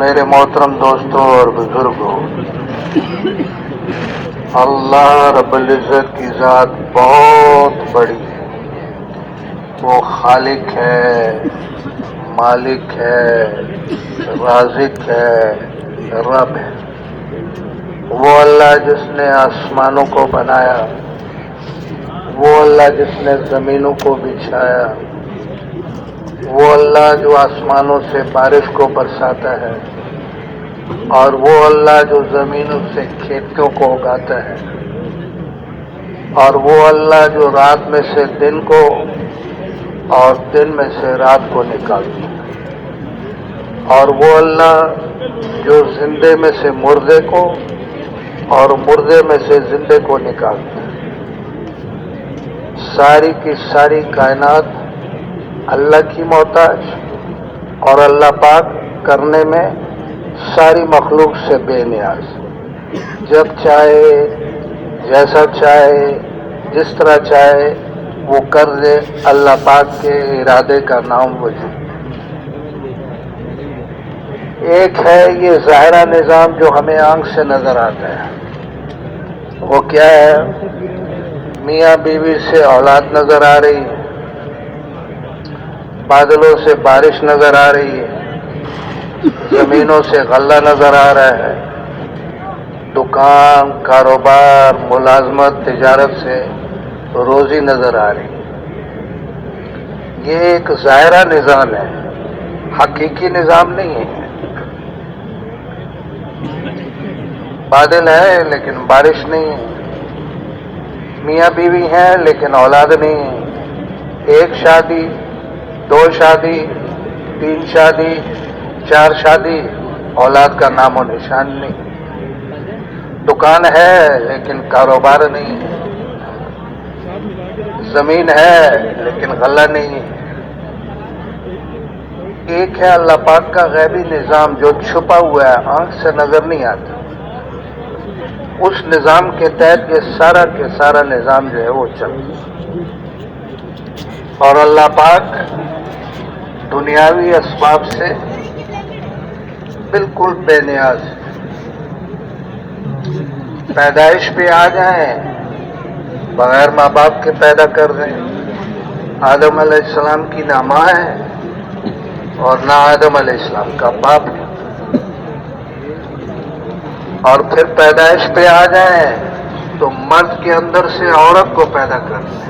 میرے محترم دوستوں اور بزرگوں، اللہ رب العزت کی ذات بہت بڑی ہے۔ وہ خالق ہے، مالک ہے، رازق ہے، رب ہے۔ وہ اللہ جس نے آسمانوں کو بنایا، وہ اللہ جس نے زمینوں کو بچھایا، وہ اللہ جو آسمانوں سے بارش کو برساتا ہے، اور وہ اللہ جو زمینوں سے کھیتوں کو اگاتا ہے، اور وہ اللہ جو رات میں سے دن کو اور دن میں سے رات کو نکالتا ہے، اور وہ اللہ جو زندے میں سے مردے کو اور مردے میں سے زندے کو نکالتا ہے۔ ساری کی ساری کائنات اللہ کی محتاج اور اللہ پاک کرنے میں ساری مخلوق سے بے نیاز، جب چاہے، جیسا چاہے، جس طرح چاہے وہ کر دے۔ اللہ پاک کے ارادے کا نام وجود۔ ایک ہے یہ ظاہرہ نظام جو ہمیں آنکھ سے نظر آتا ہے، وہ کیا ہے؟ میاں بیوی سے اولاد نظر آ رہی ہے، بادلوں سے بارش نظر آ رہی ہے، زمینوں سے غلہ نظر آ رہا ہے، دکان، کاروبار، ملازمت، تجارت سے روزی نظر آ رہی ہے۔ یہ ایک ظاہرہ نظام ہے، حقیقی نظام نہیں ہے۔ بادل ہے لیکن بارش نہیں ہے، میاں بیوی ہیں لیکن اولاد نہیں ہے، ایک شادی، دو شادی، تین شادی، چار شادی، اولاد کا نام و نشان نہیں۔ دکان ہے لیکن کاروبار نہیں ہے، زمین ہے لیکن غلہ نہیں ہے۔ ایک ہے اللہ پاک کا غیبی نظام جو چھپا ہوا ہے، آنکھ سے نظر نہیں آتا۔ اس نظام کے تحت یہ سارا کے سارا نظام جو ہے وہ چلتا ہے، اور اللہ پاک دنیاوی اسباب سے بالکل بے نیاز ہے۔ پیدائش پہ آ جائیں، بغیر ماں باپ کے پیدا کر دیں۔ آدم علیہ السلام کی نہ ماں ہے اور نہ آدم علیہ السلام کا باپ ہے، اور پھر پیدائش پہ آ جائیں تو مرد کے اندر سے عورت کو پیدا کر دیں،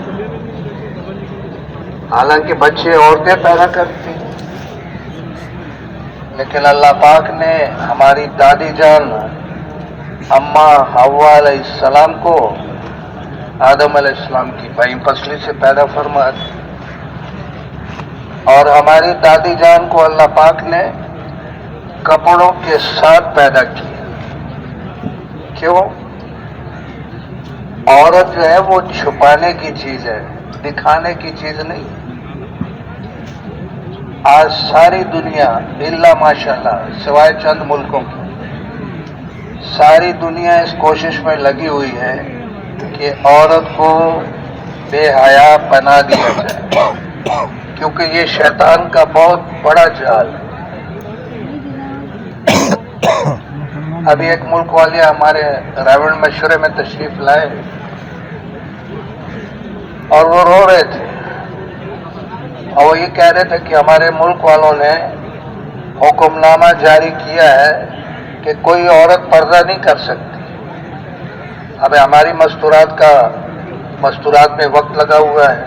حالانکہ بچے عورتیں پیدا کرتی ہیں، لیکن اللہ پاک نے ہماری دادی جان اماں حوا علیہ السلام کو آدم علیہ السلام کی بائیں پسلی سے پیدا فرما دی، اور ہماری دادی جان کو اللہ پاک نے کپڑوں کے ساتھ پیدا کیا۔ کیوں؟ عورت جو ہے وہ چھپانے کی چیز ہے، دکھانے کی چیز نہیں۔ آج ساری دنیا الا ماشاءاللہ سوائے چند ملکوں کی، ساری دنیا اس کوشش میں لگی ہوئی ہے کہ عورت کو بے حیا بنا دیا جائے، کیونکہ یہ شیطان کا بہت بڑا جال ہے۔ ابھی ایک ملک والے ہمارے راوڑ مشورے میں تشریف لائے اور وہ رو رہے تھے، اور وہ یہ کہہ رہے تھے کہ ہمارے ملک والوں نے حکم نامہ جاری کیا ہے کہ کوئی عورت پردہ نہیں کر سکتی۔ اب ہماری مستورات میں وقت لگا ہوا ہے،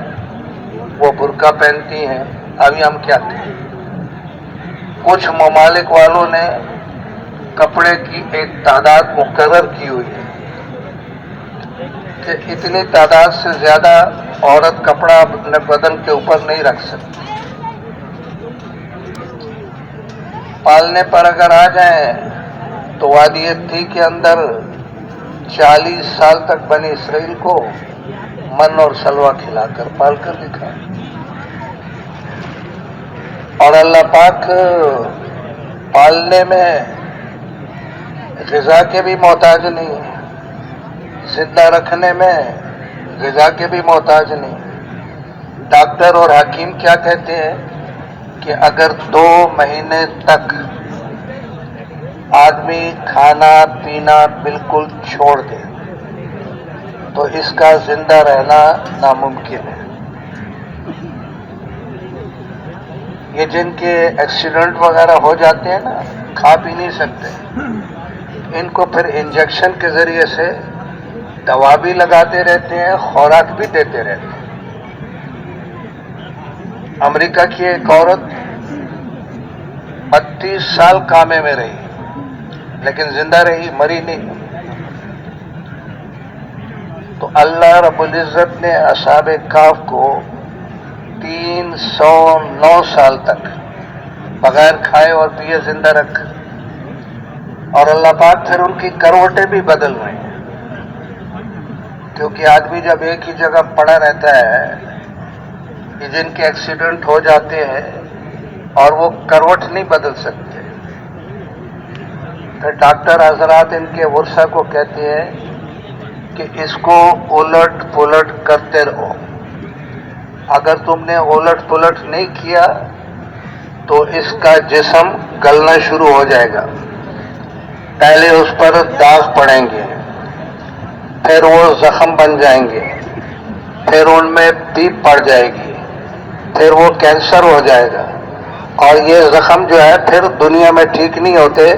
وہ برقع پہنتی ہیں، ابھی ہم کیا کریں؟ کچھ ممالک والوں نے کپڑے کی ایک تعداد مقرر کی ہوئی ہے کہ اتنی تعداد سے زیادہ عورت کپڑا اپنے بدن کے اوپر نہیں رکھ سکتی۔ پالنے پر اگر آ جائیں تو وادی تھی کے اندر 40 سال تک بنی اسرائیل کو من اور سلوہ کھلا کر پال کر دکھا، اور اللہ پاک پالنے میں غذا کے بھی محتاج نہیں، زندہ رکھنے میں غذا کے بھی محتاج نہیں۔ ڈاکٹر اور حکیم کیا کہتے ہیں کہ اگر 2 مہینے تک آدمی کھانا پینا بالکل چھوڑ دے تو اس کا زندہ رہنا ناممکن ہے۔ یہ جن کے ایکسیڈنٹ وغیرہ ہو جاتے ہیں نا، کھا پی نہیں سکتے، ان کو پھر انجیکشن کے ذریعے سے دوا بھی لگاتے رہتے ہیں، خوراک بھی دیتے رہتے ہیں۔ امریکہ کی ایک عورت 32 سال کامے میں رہی لیکن زندہ رہی، مری نہیں۔ تو اللہ رب العزت نے اصحاب کہف کو 309 سال تک بغیر کھائے اور پیے زندہ رکھا، اور اللہ پاک پھر ان کی کروٹیں بھی بدل رہے ہیں، کیونکہ آدمی جب ایک ہی جگہ پڑا رہتا ہے، یہ جن کے ایکسیڈنٹ ہو جاتے ہیں اور وہ کروٹ نہیں بدل سکتے، پھر ڈاکٹر حضرات ان کے ورثہ کو کہتے ہیں کہ اس کو الٹ پلٹ کرتے رہو، اگر تم نے الٹ پلٹ نہیں کیا تو اس کا جسم گلنا شروع ہو جائے گا، پہلے اس پر داغ پڑیں گے، پھر وہ زخم بن جائیں گے، پھر ان میں پیپ پڑ جائے گی، پھر وہ کینسر ہو جائے گا، اور یہ زخم جو ہے پھر دنیا میں ٹھیک نہیں ہوتے،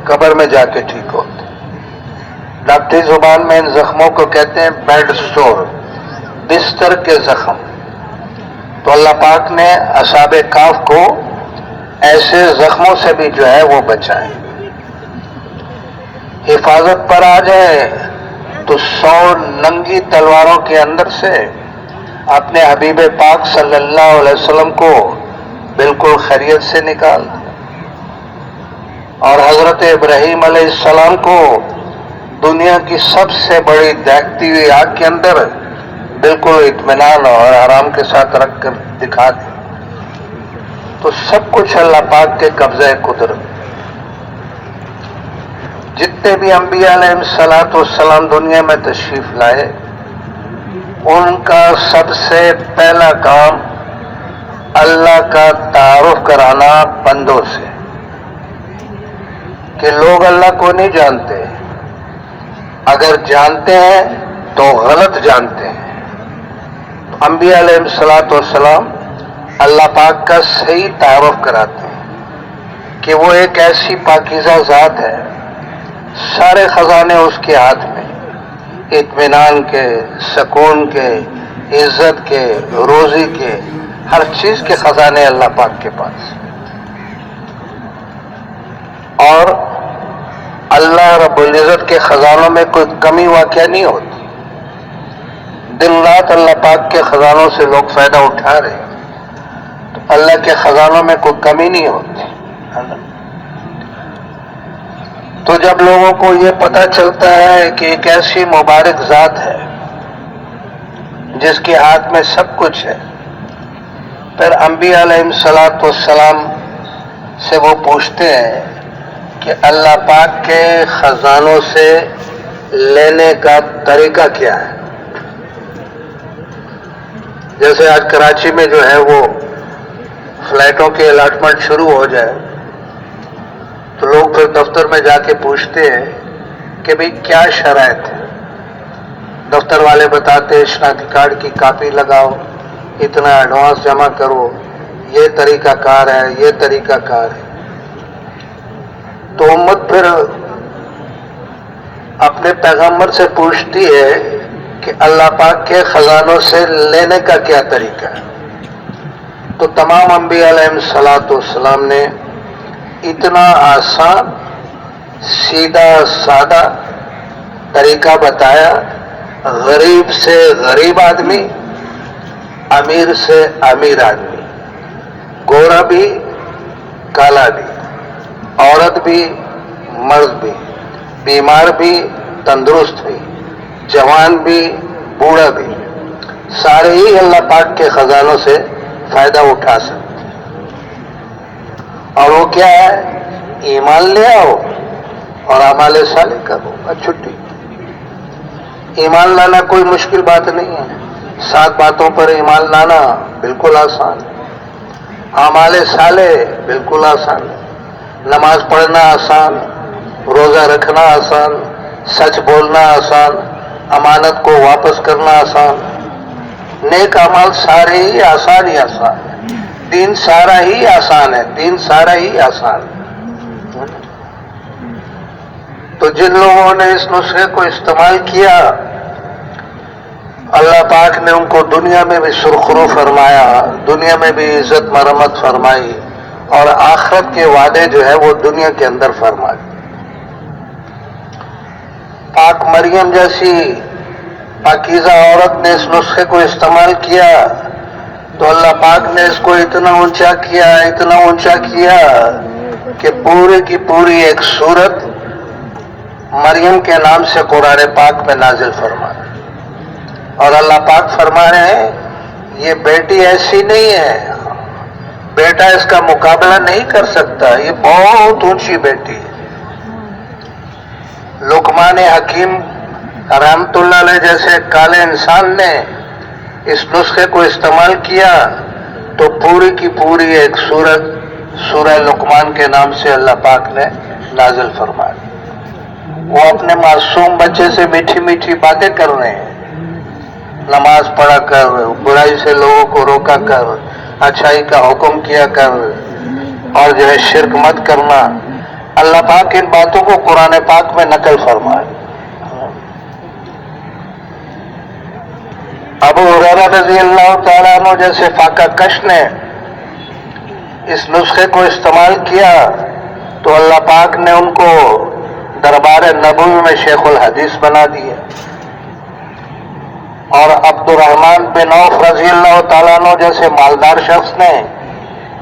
قبر میں جا کے ٹھیک ہوتے۔ ڈاکٹری زبان میں ان زخموں کو کہتے ہیں بیڈ سور، بستر کے زخم۔ تو اللہ پاک نے اصحاب کہف کو ایسے زخموں سے بھی جو ہے وہ بچائے۔ حفاظت پر آ جائے تو 100 ننگی تلواروں کے اندر سے اپنے حبیب پاک صلی اللہ علیہ وسلم کو بالکل خیریت سے نکال، اور حضرت ابراہیم علیہ السلام کو دنیا کی سب سے بڑی دہتی ہوئی آگ کے اندر بالکل اطمینان اور آرام کے ساتھ رکھ کر دکھا دے۔ تو سب کچھ اللہ پاک کے قبضہ قدرت۔ جتنے بھی انبیاء علیہ الصلوۃ والسلام دنیا میں تشریف لائے، ان کا سب سے پہلا کام اللہ کا تعارف کرانا بندوں سے، کہ لوگ اللہ کو نہیں جانتے، اگر جانتے ہیں تو غلط جانتے ہیں۔ انبیاء علیہ الصلوۃ والسلام اللہ پاک کا صحیح تعارف کراتے ہیں کہ وہ ایک ایسی پاکیزہ ذات ہے، سارے خزانے اس کے ہاتھ میں، اطمینان کے، سکون کے، عزت کے، روزی کے، ہر چیز کے خزانے اللہ پاک کے پاس۔ اور اللہ رب العزت کے خزانوں میں کوئی کمی واقع نہیں ہوتی، دن رات اللہ پاک کے خزانوں سے لوگ فائدہ اٹھا رہے ہیں، تو اللہ کے خزانوں میں کوئی کمی نہیں ہوتی۔ تو جب لوگوں کو یہ پتہ چلتا ہے کہ ایک ایسی مبارک ذات ہے جس کے ہاتھ میں سب کچھ ہے، پھر انبیاء علیہ الصلوۃ والسلام سے وہ پوچھتے ہیں کہ اللہ پاک کے خزانوں سے لینے کا طریقہ کیا ہے۔ جیسے آج کراچی میں جو ہے وہ فلیٹوں کی الاٹمنٹ شروع ہو جائے تو لوگ پھر دفتر میں جا کے پوچھتے ہیں کہ بھئی کیا شرائط ہے، دفتر والے بتاتے شناختی کارڈ کی کاپی لگاؤ، اتنا ایڈوانس جمع کرو، یہ طریقہ کار ہے، یہ طریقہ کار ہے۔ تو امت پھر اپنے پیغمبر سے پوچھتی ہے کہ اللہ پاک کے خزانوں سے لینے کا کیا طریقہ ہے۔ تو تمام انبیاء علیہ الصلوۃ والسلام نے اتنا آسان، سیدھا سادہ طریقہ بتایا، غریب سے غریب آدمی، امیر سے امیر آدمی، گورا بھی کالا بھی، عورت بھی مرد بھی، بیمار بھی تندرست بھی، جوان بھی بوڑھا بھی، سارے ہی اللہ پاک کے خزانوں سے فائدہ اٹھا سکتے۔ اور وہ کیا ہے؟ ایمان لے آؤ اور اعمال صالح کرو، چھٹی۔ ایمان لانا کوئی مشکل بات نہیں ہے، 7 باتوں پر ایمان لانا بالکل آسان ہے، اعمال صالح بالکل آسان ہے، نماز پڑھنا آسان ہے، روزہ رکھنا آسان، سچ بولنا آسان، امانت کو واپس کرنا آسان، نیک اعمال سارے ہی آسان ہی آسان ہے، دین سارا ہی آسان ہے، دین سارا ہی آسان ہے۔ تو جن لوگوں نے اس نسخے کو استعمال کیا، اللہ پاک نے ان کو دنیا میں بھی سرخرو فرمایا، دنیا میں بھی عزت مرمت فرمائی، اور آخرت کے وعدے جو ہے وہ دنیا کے اندر فرمائے۔ پاک مریم جیسی پاکیزہ عورت نے اس نسخے کو استعمال کیا تو اللہ پاک نے اس کو اتنا اونچا کیا، اتنا اونچا کیا کہ پورے کی پوری ایک سورت مریم کے نام سے قرآن پاک میں نازل فرمایا۔ اور اللہ پاک فرما رہے ہیں یہ بیٹی ایسی نہیں ہے، بیٹا اس کا مقابلہ نہیں کر سکتا، یہ بہت اونچی بیٹی ہے۔ لقمان حکیم رحمت اللہ علیہ جیسے کالے انسان نے اس نسخے کو استعمال کیا تو پوری کی پوری ایک سورت سورہ لقمان کے نام سے اللہ پاک نے نازل فرمایا۔ وہ اپنے معصوم بچے سے میٹھی میٹھی باتیں کر رہے ہیں، نماز پڑھا کر، برائی سے لوگوں کو روکا کر، اچھائی کا حکم کیا کر، اور جو ہے شرک مت کرنا۔ اللہ پاک ان باتوں کو قرآن پاک میں نقل فرمائے۔ ابو ہریرہ رضی اللہ تعالیٰ عنہ جیسے فاقہ کش نے اس نسخے کو استعمال کیا تو اللہ پاک نے ان کو دربار نبوی میں شیخ الحدیث بنا دیا۔ اور عبد الرحمن بن عوف رضی اللہ تعالیٰ عنہ جیسے مالدار شخص نے،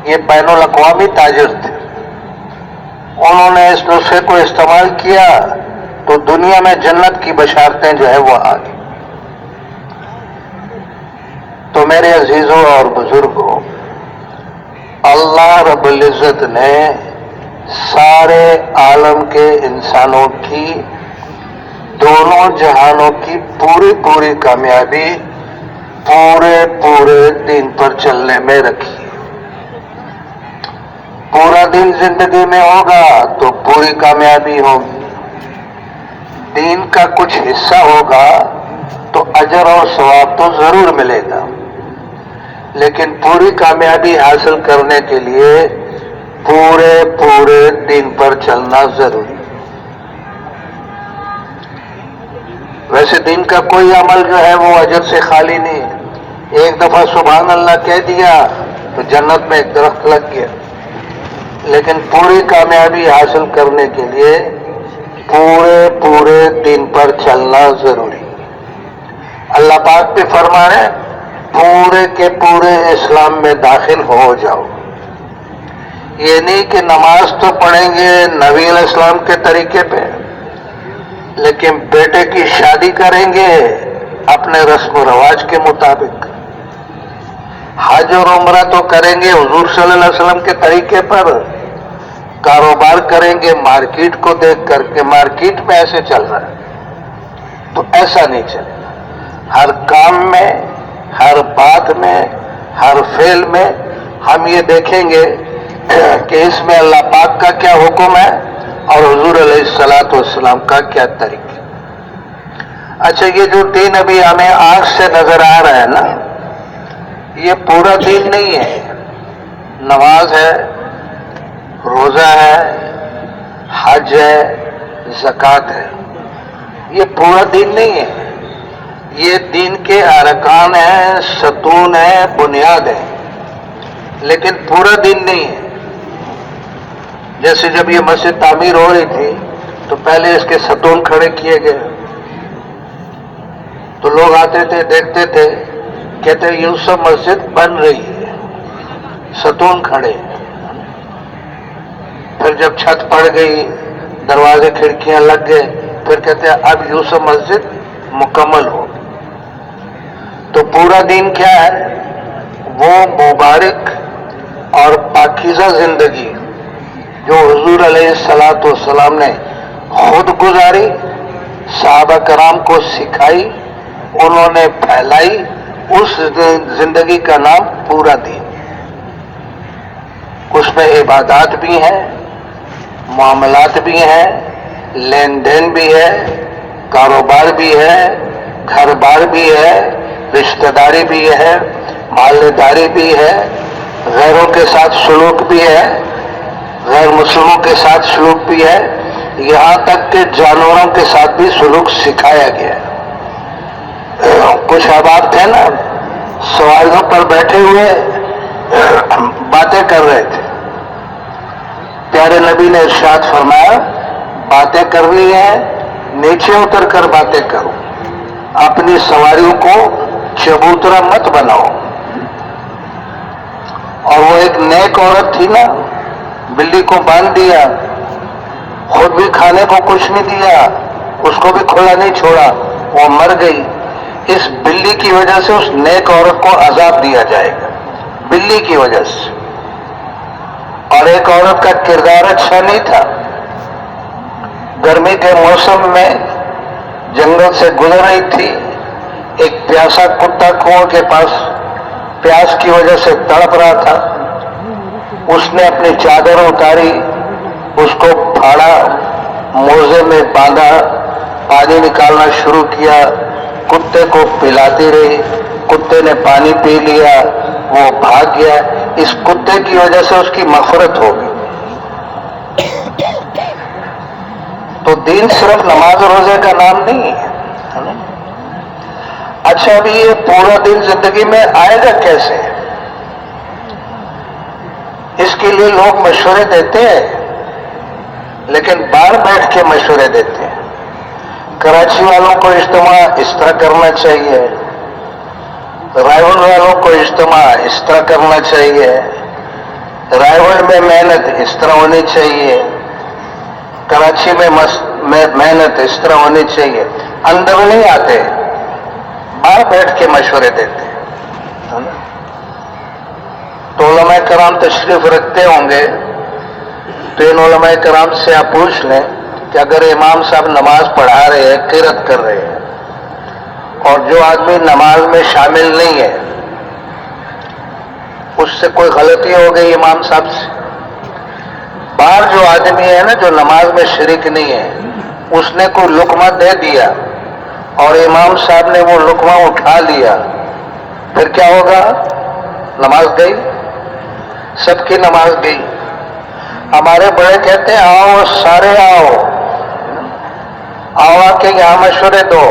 یہ بین الاقوامی تاجر تھے، انہوں نے اس نسخے کو استعمال کیا تو دنیا میں جنت کی بشارتیں جو ہے وہ آ گئی۔ تو میرے عزیزوں اور بزرگوں، اللہ رب العزت نے سارے عالم کے انسانوں کی، دونوں جہانوں کی پوری پوری کامیابی پورے دین پر چلنے میں رکھی۔ پورا دن زندگی میں ہوگا تو پوری کامیابی ہوگی، دین کا کچھ حصہ ہوگا تو اجر اور ثواب تو ضرور ملے گا، لیکن پوری کامیابی حاصل کرنے کے لیے پورے دین پر چلنا ضروری۔ ویسے دین کا کوئی عمل جو ہے وہ اجر سے خالی نہیں ہے۔ ایک دفعہ سبحان اللہ کہہ دیا تو جنت میں ایک درخت لگ گیا، لیکن پوری کامیابی حاصل کرنے کے لیے پورے دین پر چلنا ضروری۔ اللہ پاک بھی فرما رہے ہیں پورے کے پورے اسلام میں داخل ہو جاؤ۔ یہ نہیں کہ نماز تو پڑھیں گے نبی علیہ السلام کے طریقے پہ، لیکن بیٹے کی شادی کریں گے اپنے رسم و رواج کے مطابق، حج اور عمرہ تو کریں گے حضور صلی اللہ علیہ وسلم کے طریقے پر، کاروبار کریں گے مارکیٹ کو دیکھ کر کے مارکیٹ میں ایسے چل رہا ہے، تو ایسا نہیں چلے گا۔ ہر کام میں، ہر بات میں، ہر فعل میں ہم یہ دیکھیں گے کہ اس میں اللہ پاک کا کیا حکم ہے اور حضور علیہ الصلوۃ والسلام کا کیا طریقہ۔ اچھا، یہ جو دین ابھی ہمیں آنکھ سے نظر آ رہا ہے نا، یہ پورا دین نہیں ہے۔ نماز ہے، روزہ ہے، حج ہے، زکوٰۃ ہے، یہ پورا دین نہیں ہے۔ یہ دین کے ارکان ہیں، ستون ہیں، بنیاد ہے، لیکن پورا دین نہیں ہے۔ جیسے جب یہ مسجد تعمیر ہو رہی تھی تو پہلے اس کے ستون کھڑے کیے گئے، تو لوگ آتے تھے، دیکھتے تھے، کہتے یوں سب مسجد بن رہی ہے، ستون کھڑے۔ پھر جب چھت پڑ گئی، دروازے کھڑکیاں لگ گئے، پھر کہتے ہیں اب یوں سب مسجد مکمل ہو۔ تو پورا دین کیا ہے؟ وہ مبارک اور پاکیزہ زندگی جو حضور علیہ الصلوۃ والسلام نے خود گزاری، صحابہ کرام کو سکھائی، انہوں نے پھیلائی، اس زندگی کا نام پورا دین۔ اس میں عبادات بھی ہیں، معاملات بھی ہیں، لین دین بھی ہے، کاروبار بھی ہے، گھر بار بھی ہے، رشتہ داری بھی ہے، محلے داری بھی ہے، غیروں کے ساتھ سلوک بھی ہے، غیر مسلموں کے ساتھ سلوک بھی ہے، یہاں تک کہ جانوروں کے ساتھ بھی سلوک سکھایا گیا ہے۔ کچھ احباب تھے نا، سواریوں پر بیٹھے ہوئے باتیں کر رہے تھے، پیارے نبی نے ارشاد فرمایا باتیں کرنی ہے نیچے اتر کر باتیں کرو، اپنی سواریوں کو چبوترا مت بناؤ۔ اور وہ ایک نیک عورت تھی نا، بلی کو باندھ دیا، خود بھی کھانے کو کچھ نہیں دیا، اس کو بھی کھلا نہیں چھوڑا، وہ مر گئی۔ اس بلی کی وجہ سے اس نیک عورت کو عذاب دیا جائے گا، بلی کی وجہ سے۔ اور ایک عورت کا کردار اچھا نہیں تھا، گرمی کے موسم میں جنگل سے گزر رہی تھی، ایک پیاسا کتا کنویں کے پاس پیاس کی وجہ سے تڑپ رہا تھا، اس نے اپنی چادر اتاری، اس کو پھاڑا، موزے میں باندھا، پانی نکالنا شروع کیا، کتے کو پلاتی رہی، کتے نے پانی پی لیا، وہ بھاگ گیا۔ اس کتے کی وجہ سے اس کی مغفرت ہو گئی۔ تو دین صرف نماز اور روزے کا نام نہیں ہے۔ اچھا ابھی یہ پورا دن زندگی میں آئے گا کیسے؟ اس کے لیے لوگ مشورے دیتے ہیں، لیکن باہر بیٹھ کے مشورے دیتے ہیں۔ کراچی والوں کو اجتماع اس طرح کرنا چاہیے، رائے گڑھ والوں کو اجتماع اس طرح کرنا چاہیے، رائے گڑھ میں محنت اس طرح ہونی چاہیے، کراچی میں محنت اس طرح ہونی چاہیے۔ اندر نہیں آتے، باہر بیٹھ کے مشورے دیتے ہیں۔ تو علماء کرام تشریف رکھتے ہوں گے، تو ان علماء کرام سے آپ پوچھ لیں کہ اگر امام صاحب نماز پڑھا رہے ہیں، قرات کر رہے ہیں، اور جو آدمی نماز میں شامل نہیں ہے، اس سے کوئی غلطی ہو گئی امام صاحب سے؟ باہر جو آدمی ہے نا، جو نماز میں شریک نہیں ہے، اس نے کوئی لقمہ دے دیا اور امام صاحب نے وہ لقمہ اٹھا لیا، پھر کیا ہوگا؟ نماز گئی، سب کی نماز گئی۔ ہمارے بڑے کہتے ہیں آؤ سارے آؤ، آؤ آ کے یہاں مشورے دو،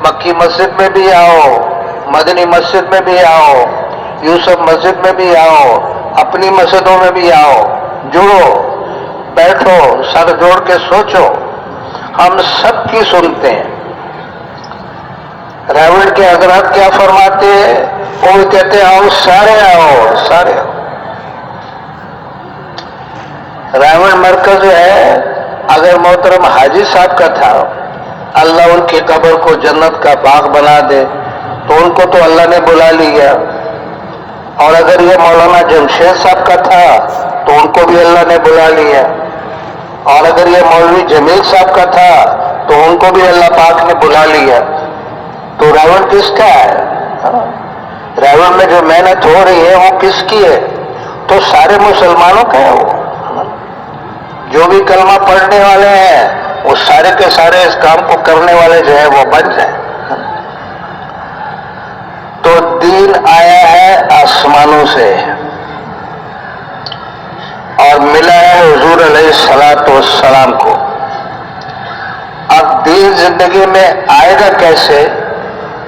مکی مسجد میں بھی آؤ، مدنی مسجد میں بھی آؤ، یوسف مسجد میں بھی آؤ، اپنی مسجدوں میں بھی آؤ، جڑو، بیٹھو، سر جوڑ کے سوچو، ہم سب کی سنتے ہیں۔ رائے کے حضرات کیا فرماتے ہیں؟ وہ کہتے ہیں آؤ سارے آؤ، سارے آؤ۔ رائے مرکز جو ہے، اگر محترم حاجی صاحب کا تھا، اللہ ان کی قبر کو جنت کا باغ بنا دے، تو ان کو تو اللہ نے بلا لیا۔ اور اگر یہ مولانا جمشید صاحب کا تھا تو ان کو بھی اللہ نے بلا لیا۔ اور اگر یہ مولوی جمیل صاحب کا تھا تو ان کو بھی اللہ پاک نے بلا لیا۔ تو راول کس کا ہے؟ راول میں جو محنت ہو رہی ہے وہ کس کی ہے؟ تو سارے مسلمانوں کا ہے۔ وہ جو بھی کلمہ پڑھنے والے ہیں وہ سارے کے سارے اس کام کو کرنے والے جو ہے وہ بن جائیں۔ تو دین آیا ہے آسمانوں سے اور ملا ہے حضور علیہ الصلوۃ والسلام کو۔ اب دین زندگی میں آئے گا کیسے،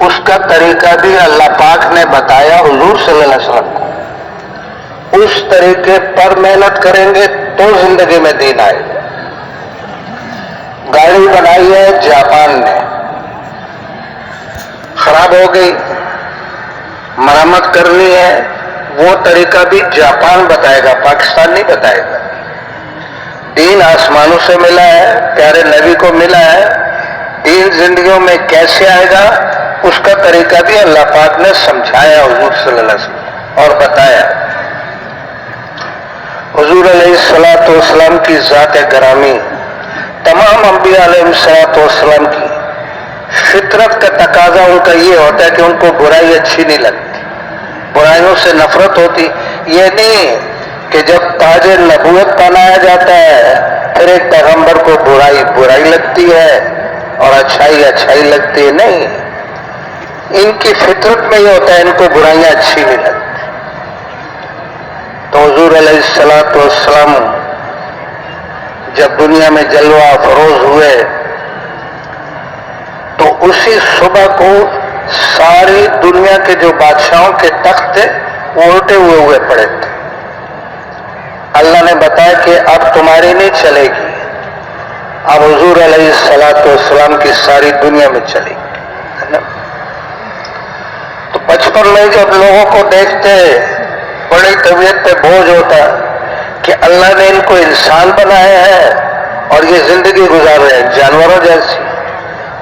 اس کا طریقہ بھی اللہ پاک نے بتایا حضور صلی اللہ علیہ وسلم کو۔ اس طریقے پر محنت کریں گے تو زندگی میں دین آئے گا۔ گاڑی بنائی ہے جاپان نے، خراب ہو گئی، مرمت کرنی ہے، وہ طریقہ بھی جاپان بتائے گا، پاکستان نہیں بتائے گا۔ دین آسمانوں سے ملا ہے، پیارے نبی کو ملا ہے، دین زندگیوں میں کیسے آئے گا اس کا طریقہ بھی اللہ پاک نے سمجھایا حضور صلی اللہ علیہ وسلم اور بتایا۔ حضور علیہ الصلوۃ والسلام کی ذات گرامی تمام انبیاء علیہ الصلوۃ والسلام کی فطرت کا تقاضا ان کا یہ ہوتا ہے کہ ان کو برائی اچھی نہیں لگتی، برائیوں سے نفرت ہوتی۔ یہ نہیں کہ جب تاج نبوت پہنایا جاتا ہے پھر ایک پیغمبر کو برائی برائی لگتی ہے اور اچھائی اچھائی لگتی ہے؟ نہیں، ان کی فطرت میں یہ ہوتا ہے، ان کو برائیاں اچھی نہیں لگتی۔ تو حضور علیہ الصلوۃ والسلام جب دنیا میں جلوہ افروز ہوئے تو اسی صبح کو ساری دنیا کے جو بادشاہوں کے تخت تھے وہ الٹے ہوئے پڑے تھے۔ اللہ نے بتایا کہ اب تمہاری نہیں چلے گی، اب حضور علیہ الصلوۃ والسلام کی ساری دنیا میں چلے گی۔ تو بچپن میں جب لوگوں کو دیکھتے بڑی طبیعت پہ بوجھ ہوتا کہ اللہ نے ان کو انسان بنایا ہے اور یہ زندگی گزار رہے ہیں جانوروں جیسی،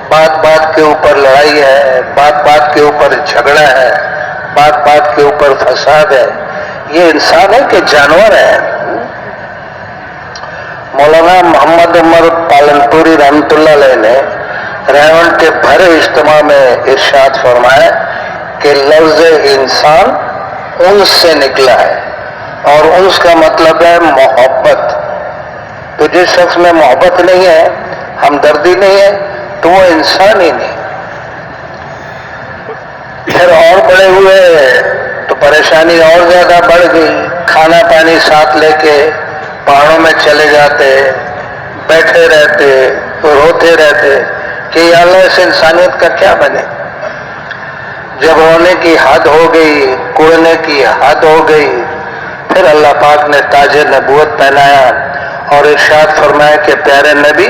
بات بات کے اوپر لڑائی ہے، بات بات کے اوپر جھگڑا ہے، بات بات کے اوپر فساد ہے، یہ انسان ہے کہ جانور ہے؟ مولانا محمد عمر پالنپوری رحمۃ اللہ علیہ نے ریون کے بھرے اجتماع میں ارشاد فرمایا کہ لفظ انسان انس سے نکلا ہے، اور انس کا مطلب ہے محبت۔ تو جس شخص میں محبت نہیں ہے، ہمدردی نہیں ہے، تو وہ انسان ہی نہیں۔ پھر اور بڑے ہوئے تو پریشانی اور زیادہ بڑھ گئی، کھانا پانی ساتھ لے کے پہاڑوں میں چلے جاتے، بیٹھے رہتے، روتے رہتے کہ یا اللہ اس انسانیت کا کیا بنے۔ جب رونے کی حد ہو گئی، کوڑنے کی حد ہو گئی، پھر اللہ پاک نے تاج نبوت پہنایا اور ارشاد فرمایا کہ پیارے نبی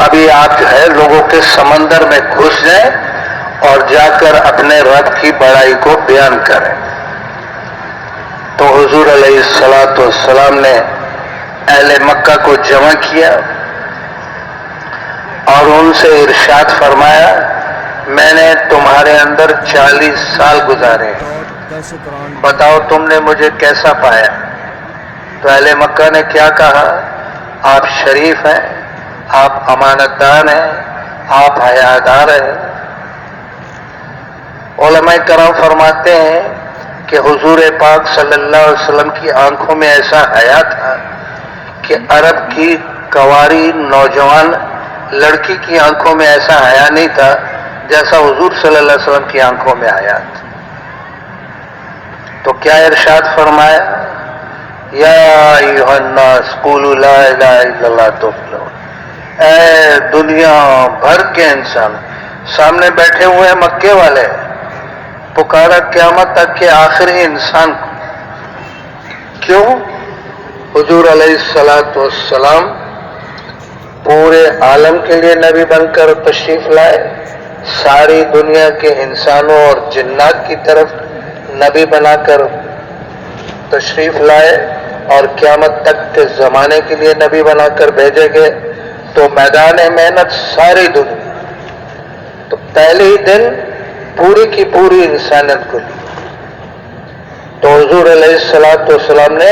ابھی آپ جو ہے لوگوں کے سمندر میں گھس جائیں اور جا کر اپنے رب کی بڑائی کو بیان کریں۔ تو حضور علیہ الصلوۃ والسلام نے اہل مکہ کو جمع کیا اور ان سے ارشاد فرمایا میں نے تمہارے اندر 40 سال گزارے، بتاؤ تم نے مجھے کیسا پایا؟ تو اہل مکہ نے کیا کہا؟ آپ شریف ہیں، آپ امانت دار ہیں، آپ حیادار ہیں۔ علماء کرام فرماتے ہیں کہ حضور پاک صلی اللہ علیہ وسلم کی آنکھوں میں ایسا حیا تھا کہ عرب کی کنواری نوجوان لڑکی کی آنکھوں میں ایسا حیا نہیں تھا جیسا حضور صلی اللہ علیہ وسلم کی آنکھوں میں حیا تھا۔ تو کیا ارشاد فرمایا؟ یا ایھا الناس قولوا لا الہ الا اللہ تفلحوا۔ اے دنیا بھر کے انسان، سامنے بیٹھے ہوئے ہیں مکے والے، پکارا قیامت تک کے آخری انسان کو۔ کیوں؟ حضور علیہ الصلوۃ والسلام پورے عالم کے لیے نبی بن کر تشریف لائے، ساری دنیا کے انسانوں اور جنات کی طرف نبی بنا کر تشریف لائے، اور قیامت تک کے زمانے کے لیے نبی بنا کر بھیجے گئے۔ تو میدان محنت ساری دنیا، تو پہلے ہی دن پوری کی پوری انسانیت کو لی۔ تو حضور علیہ الصلوۃ والسلام نے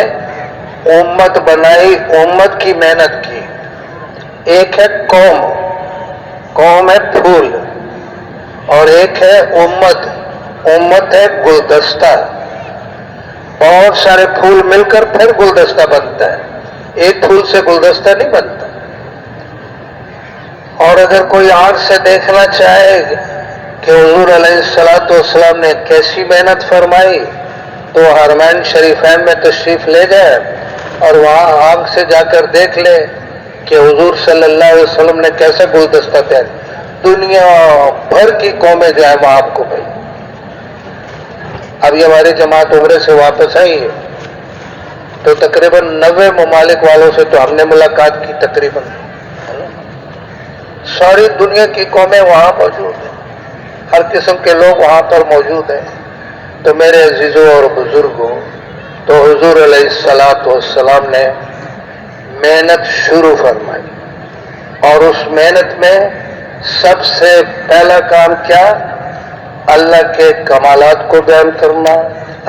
امت بنائی، امت کی محنت کی۔ ایک ہے قوم، قوم ہے پھول، اور ایک ہے امت، امت ہے گلدستہ۔ بہت سارے پھول مل کر پھر گلدستہ بنتا ہے، ایک پھول سے گلدستہ نہیں بنتا۔ اور اگر کوئی آنکھ سے دیکھنا چاہے کہ حضور علیہ الصلوۃ والسلام نے کیسی محنت فرمائی تو حرمین شریفین میں تشریف لے جائے اور وہاں آنکھ سے جا کر دیکھ لے کہ حضور صلی اللہ علیہ وسلم نے کیسا گلدستہ تیار، دنیا بھر کی قومیں جو ہے وہ آپ کو ملی۔ ابھی ہماری جماعت عمرے سے واپس آئی ہے تو تقریباً 90 ممالک والوں سے تو ہم نے ملاقات کی، تقریباً ساری دنیا کی قومیں وہاں موجود ہیں، ہر قسم کے لوگ وہاں پر موجود ہیں۔ تو میرے عزیزوں اور بزرگوں، تو حضور علیہ الصلوۃ والسلام نے محنت شروع فرمائی، اور اس محنت میں سب سے پہلا کام کیا؟ اللہ کے کمالات کو بیان کرنا،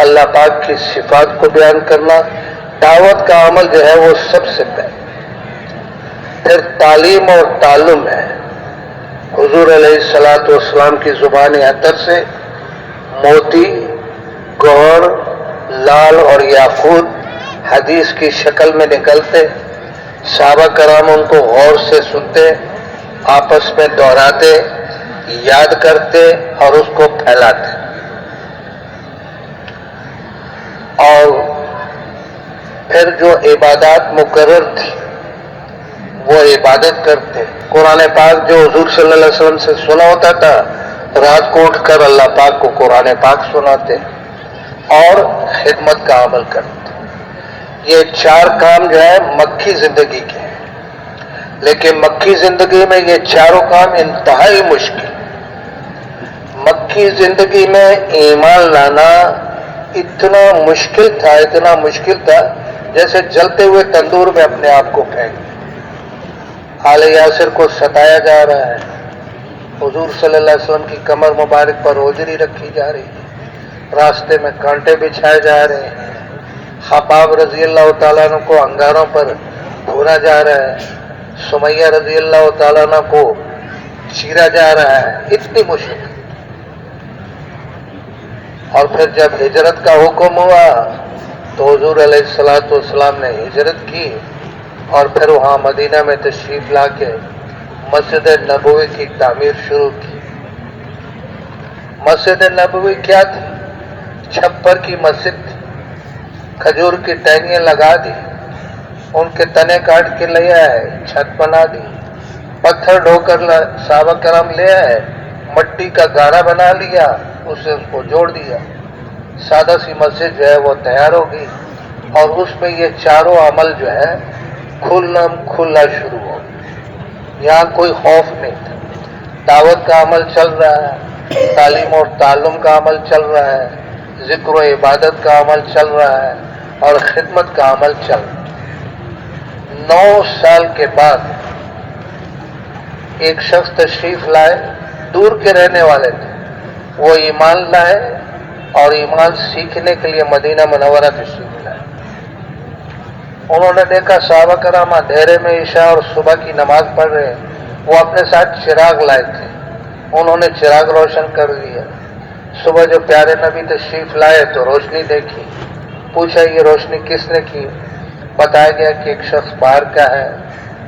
اللہ پاک کی صفات کو بیان کرنا، دعوت کا عمل جو ہے وہ سب سے پہلے۔ پھر تعلیم اور تعلم ہے۔ حضور علیہ الصلوۃ والسلام کی زبان اطہر سے موتی، گوہر، لال اور یاقوت حدیث کی شکل میں نکلتے، صحابہ کرام ان کو غور سے سنتے، آپس میں دہراتے، یاد کرتے اور اس کو پھیلاتے، اور پھر جو عبادات مقرر تھی وہ عبادت کرتے۔ قرآن پاک جو حضور صلی اللہ علیہ وسلم سے سنا ہوتا تھا، رات کو اٹھ کر اللہ پاک کو قرآن پاک سناتے اور خدمت کا عمل کرتے۔ یہ 4 کام جو ہے مکی زندگی کے ہیں، لیکن مکی زندگی میں یہ چاروں کام انتہائی مشکل۔ مکی زندگی میں ایمان لانا اتنا مشکل تھا جیسے جلتے ہوئے تندور میں اپنے آپ کو پھینک۔ آل یاسر کو ستایا جا رہا ہے، حضور صلی اللہ علیہ وسلم کی کمر مبارک پر ہوجری رکھی جا رہی ہے، راستے میں کانٹے بچھائے جا رہے ہیں، خباب رضی اللہ تعالیٰ عنہ کو انگاروں پر بھونا جا رہا ہے، سمیہ رضی اللہ تعالیٰ عنہ کو چیرا جا رہا ہے، اتنی مشکل۔ اور پھر جب ہجرت کا حکم ہوا تو حضور علیہ السلام نے ہجرت کی اور پھر وہاں مدینہ میں تشریف لا کے مسجد نبوی کی تعمیر شروع کی۔ مسجد نبوی کیا تھی؟ چھپر کی مسجد تھی، کھجور کی ٹہنیاں لگا دی، ان کے تنے کاٹ کے لے آئے، چھت بنا دی، پتھر ڈھو کر صحابہ کرام لے آئے، مٹی کا گاڑا بنا لیا، اس کو جوڑ دیا، سادہ سی مسجد جو ہے وہ تیار ہو گئی، اور اس میں یہ چاروں عمل جو ہے کھلنا شروع ہو گیا۔ یہاں کوئی خوف نہیں تھا، دعوت کا عمل چل رہا ہے، تعلیم اور تعلم کا عمل چل رہا ہے، ذکر و عبادت کا عمل چل رہا ہے، اور خدمت کا عمل چل رہا ہے۔ 9 سال کے بعد ایک شخص تشریف لائے، دور کے رہنے والے تھے، وہ ایمان لائے اور ایمان سیکھنے کے لیے مدینہ منورہ تشریف لائے۔ انہوں نے دیکھا صحابہ کرام اندھیرے میں عشاء اور صبح کی نماز پڑھ رہے، وہ اپنے ساتھ چراغ لائے تھے، انہوں نے چراغ روشن کر دیا۔ صبح جو پیارے نبی تشریف لائے تو روشنی دیکھی، پوچھا یہ روشنی کس نے کی؟ بتایا گیا کہ ایک شخص باہر کا ہے،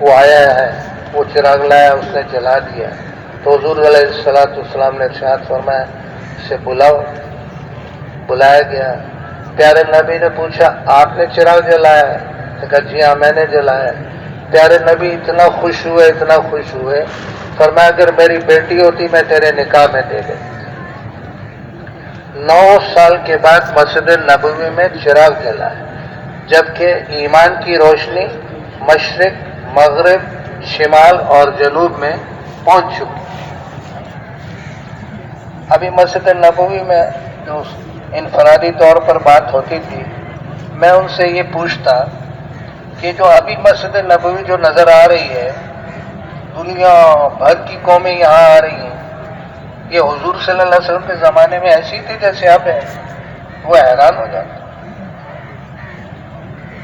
وہ آیا ہے، وہ چراغ لایا، اس نے جلا دیا۔ تو حضور علیہ السلام نے ارشاد فرمایا اسے بلاؤ۔ بلایا گیا، پیارے نبی نے پوچھا آپ نے چراغ جلایا ہے؟ کہا جی ہاں میں نے جلایا۔ پیارے نبی اتنا خوش ہوئے، فرمایا اگر میری بیٹی ہوتی میں تیرے نکاح میں دے دیتی۔ 9 سال کے بعد مسجد نبوی میں چراغ جلا ہے، جبکہ ایمان کی روشنی مشرق، مغرب، شمال اور جنوب میں پہنچ چکی۔ ابھی مسجد نبوی میں جو انفرادی طور پر بات ہوتی تھی، میں ان سے یہ پوچھتا کہ جو ابھی مسجد نبوی جو نظر آ رہی ہے، دنیا بھر کی قومیں یہاں آ رہی ہیں، یہ حضور صلی اللہ علیہ وسلم کے زمانے میں ایسی تھی جیسے اب ہے؟ وہ حیران ہو جاتا۔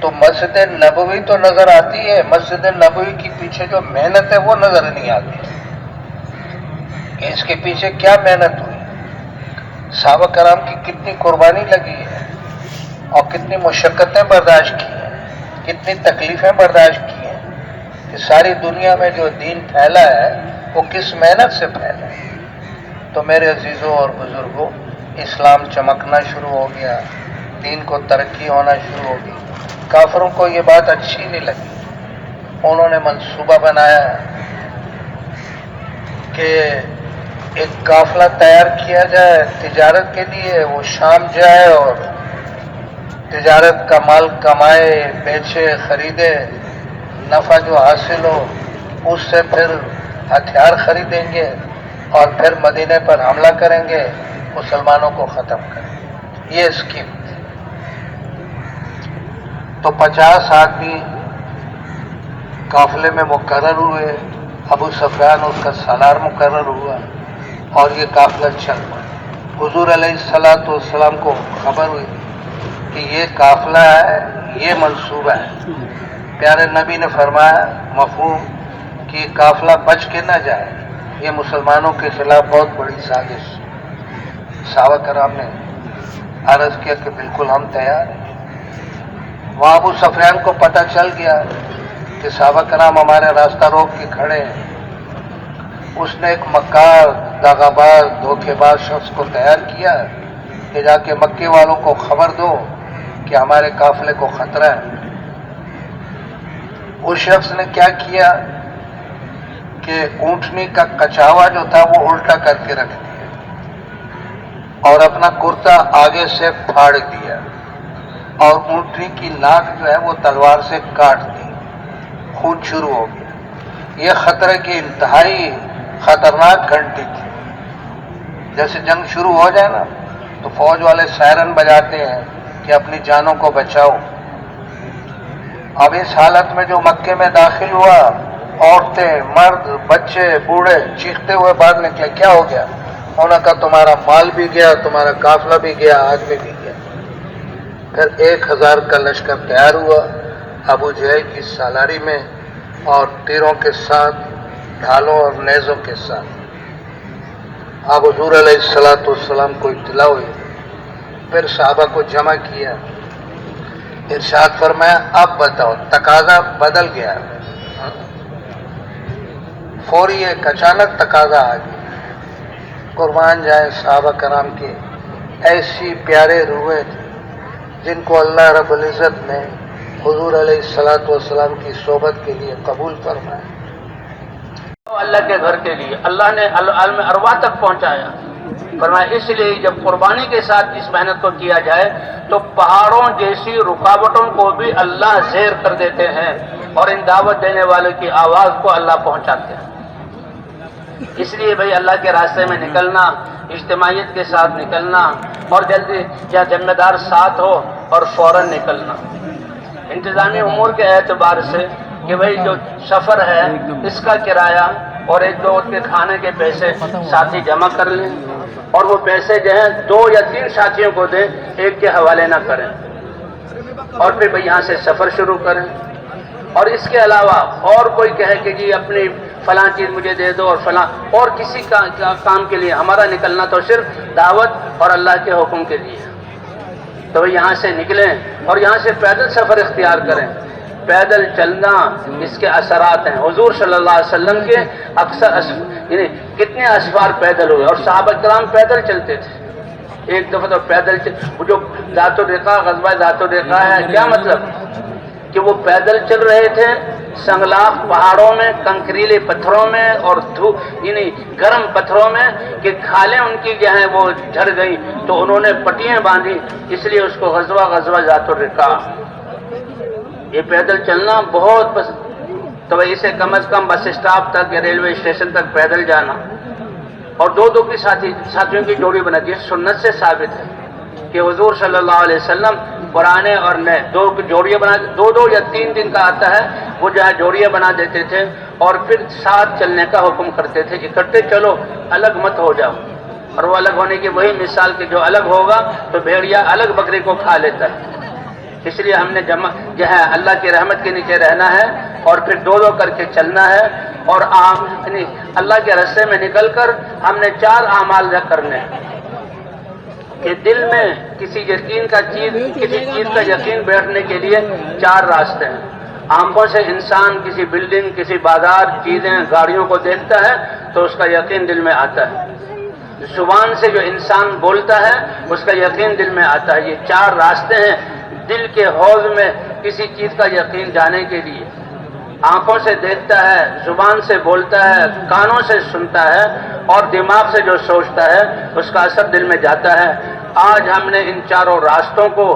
تو مسجد نبوی تو نظر آتی ہے، مسجد نبوی کے پیچھے جو محنت ہے وہ نظر نہیں آتی کہ اس کے پیچھے کیا محنت ہوئی، صحابہ کرام کی کتنی قربانی لگی ہے اور کتنی مشقتیں برداشت کی ہیں، کتنی تکلیفیں برداشت کی ہیں، کہ ساری دنیا میں جو دین پھیلا ہے وہ کس محنت سے پھیلا ہے۔ تو میرے عزیزوں اور بزرگوں، اسلام چمکنا شروع ہو گیا، دین کو ترقی ہونا شروع ہو گئی۔ کافروں کو یہ بات اچھی نہیں لگی، انہوں نے منصوبہ بنایا کہ ایک قافلہ تیار کیا جائے تجارت کے لیے، وہ شام جائے اور تجارت کا مال کمائے، بیچے، خریدے، نفع جو حاصل ہو اس سے پھر ہتھیار خریدیں گے اور پھر مدینے پر حملہ کریں گے، مسلمانوں کو ختم کریں گے۔ یہ اسکیم تھی۔ تو 50 آدمی قافلے میں مقرر ہوئے، ابو سفیان اس کا سالار مقرر ہوا اور یہ قافلہ چل پڑا۔ حضور علیہ السلام کو خبر ہوئی کہ یہ قافلہ ہے، یہ منصوبہ ہے۔ پیارے نبی نے فرمایا مفہوم کہ یہ قافلہ بچ کے نہ جائے، یہ مسلمانوں کے خلاف بہت بڑی سازش۔ صحابہ کرام نے عرض کیا کہ بالکل ہم تیار ہیں۔ وہاں ابو سفیان کو پتہ چل گیا کہ صحابہ کرام ہمارے راستہ روک کے کھڑے ہیں، اس نے ایک مکار، داغاباز، دھوکے باز شخص کو تیار کیا کہ جا کے مکے والوں کو خبر دو کہ ہمارے قافلے کو خطرہ ہے۔ اس شخص نے کیا کیا کہ اونٹنی کا کچاوا جو تھا وہ الٹا کر کے رکھ دیا اور اپنا کرتا آگے سے پھاڑ دیا اور اونٹنی کی ناک جو ہے وہ تلوار سے کاٹ دی، خون شروع ہو گیا۔ یہ خطرے کی انتہائی خطرناک گھنٹی تھی۔ جیسے جنگ شروع ہو جائے نا تو فوج والے سائرن بجاتے ہیں کہ اپنی جانوں کو بچاؤ۔ اب اس حالت میں جو مکے میں داخل ہوا، عورتیں، مرد، بچے، بوڑھے چیختے ہوئے باہر نکلے، کیا ہو گیا؟ انہوں نے کہا تمہارا مال بھی گیا، تمہارا قافلہ بھی گیا، آدمی بھی گیا۔ پھر 1000 کا لشکر تیار ہوا ابو جہل کی سالاری میں، اور تیروں کے ساتھ، ڈھالوں اور نیزوں کے ساتھ۔ اب حضور علیہ السلام کو اطلاع ہوئی، پھر صحابہ کو جمع کیا، ارشاد فرمایا اب بتاؤ، تقاضا بدل گیا، فوری ایک اچانک تقاضا آ گیا۔ قربان جائیں صحابہ کرام کے ایسی پیارے روحیں تھے جن کو اللہ رب العزت نے حضور علیہ السلام کی صحبت کے لیے قبول فرمایا۔ اللہ کے گھر کے لیے اللہ نے عالم ارواح تک پہنچایا۔ فرمایا اس لیے جب قربانی کے ساتھ اس محنت کو کیا جائے تو پہاڑوں جیسی رکاوٹوں کو بھی اللہ زیر کر دیتے ہیں اور ان دعوت دینے والے کی آواز کو اللہ پہنچاتے ہیں۔ اس لیے بھئی اللہ کے راستے میں نکلنا، اجتماعیت کے ساتھ نکلنا، اور جلدی یا ذمہ دار ساتھ ہو اور فوراً نکلنا۔ انتظامی امور کے اعتبار سے کہ بھئی جو سفر ہے اس کا کرایہ اور ایک دو کے کھانے کے پیسے ساتھی جمع کر لیں، اور وہ پیسے جو ہیں 2 یا 3 ساتھیوں کو دیں، ایک کے حوالے نہ کریں، اور پھر بھئی یہاں سے سفر شروع کریں۔ اور اس کے علاوہ اور کوئی کہے کہ جی اپنی فلاں چیز مجھے دے دو اور فلاں، اور کسی کام کے لیے، ہمارا نکلنا تو صرف دعوت اور اللہ کے حکم کے لیے، تو یہاں سے نکلیں اور یہاں سے پیدل سفر اختیار کریں۔ پیدل چلنا اس کے اثرات ہیں۔ حضور صلی اللہ علیہ وسلم کے اکثر یعنی کتنے اسفار پیدل ہوئے، اور صحابہ کرام پیدل چلتے تھے۔ ایک دفعہ تو پیدل وہ جو ذات الرقاع، غزوہ ذات الرقاع ہے، کیا مطلب کہ وہ پیدل چل رہے تھے سنگلاخ پہاڑوں میں، کنکریلے پتھروں میں، اور یعنی گرم پتھروں میں، کہ کھالیں ان کی جو ہیں وہ جھڑ گئی تو انہوں نے پٹیاں باندھی، اس لیے اس کو غزوہ ذات الرقاع۔ یہ پیدل چلنا بہت تو اسے کم از کم بس اسٹاپ تک یا ریلوے اسٹیشن تک پیدل جانا، اور دو کی ساتھیوں کی جوڑی بنا دی، سنت سے ثابت ہے کہ حضور صلی اللہ علیہ وسلم پرانے اور نئے 2 کی جوڑیاں بنا، 2 یا 3 دن کا آتا ہے، وہ جو ہے جوڑیاں بنا دیتے تھے، اور پھر ساتھ چلنے کا حکم کرتے تھے، اکٹھے چلو، الگ مت ہو جاؤ۔ اور وہ الگ ہونے کی وہی مثال کہ جو الگ ہوگا تو بھیڑیا الگ بکری کو کھا لیتا ہے۔ اس لیے ہم نے جو ہے اللہ کی رحمت کے نیچے رہنا ہے، اور پھر 2 کر کے چلنا ہے، اور یعنی اللہ کے راستے میں نکل کر ہم نے 4 اعمال کرنے ہیں کہ دل میں کسی چیز کا یقین بیٹھنے کے لیے 4 راستے ہیں۔ آنکھوں سے انسان کسی بلڈنگ، کسی بازار، چیزیں، گاڑیوں کو دیکھتا ہے تو اس کا یقین دل میں آتا ہے۔ زبان سے جو انسان بولتا ہے اس کا یقین دل میں آتا ہے۔ یہ 4 راستے ہیں دل کے حوض میں کسی چیز کا یقین جانے کے لیے۔ آنکھوں سے دیکھتا ہے، زبان سے بولتا ہے، کانوں سے سنتا ہے، اور دماغ سے جو سوچتا ہے اس کا اثر دل میں جاتا ہے۔ آج ہم نے ان 4 راستوں کو،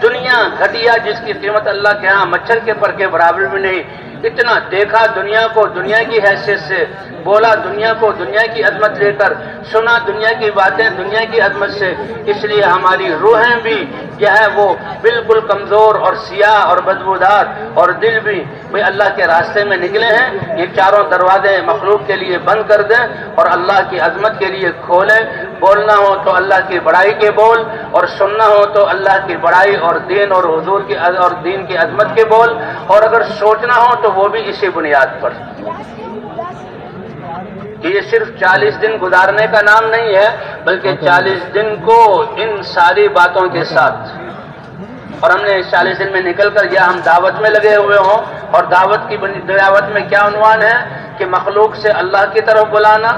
دنیا گھٹیا جس کی قیمت اللہ کے ہاں مچھر کے پر کے برابر بھی نہیں، اتنا دیکھا دنیا کو دنیا کی حیثیت سے، بولا دنیا کو دنیا کی عظمت لے کر، سنا دنیا کی باتیں دنیا کی عظمت سے، اس لیے ہماری روحیں بھی جو ہے وہ بالکل کمزور اور سیاہ اور بدبودار، اور دل بھی بھئی اللہ کے راستے میں نکلے ہیں۔ یہ 4 دروازے مخلوق کے لیے بند کر دیں اور اللہ کی عظمت کے لیے کھولیں۔ بولنا ہو تو اللہ کی بڑائی کے بول، اور سننا ہو تو اللہ کی بڑائی اور دین اور حضور کی اور دین کی عظمت کے بول، اور اگر سوچنا ہو تو وہ بھی اسی بنیاد پر کہ یہ صرف 40 دن گزارنے کا نام نہیں ہے، بلکہ 40 دن کو ان ساری باتوں کے ساتھ، اور ہم نے 40 دن میں نکل کر یا ہم دعوت میں لگے ہوئے ہوں اور دعوت میں کیا عنوان ہے کہ مخلوق سے اللہ کی طرف بلانا،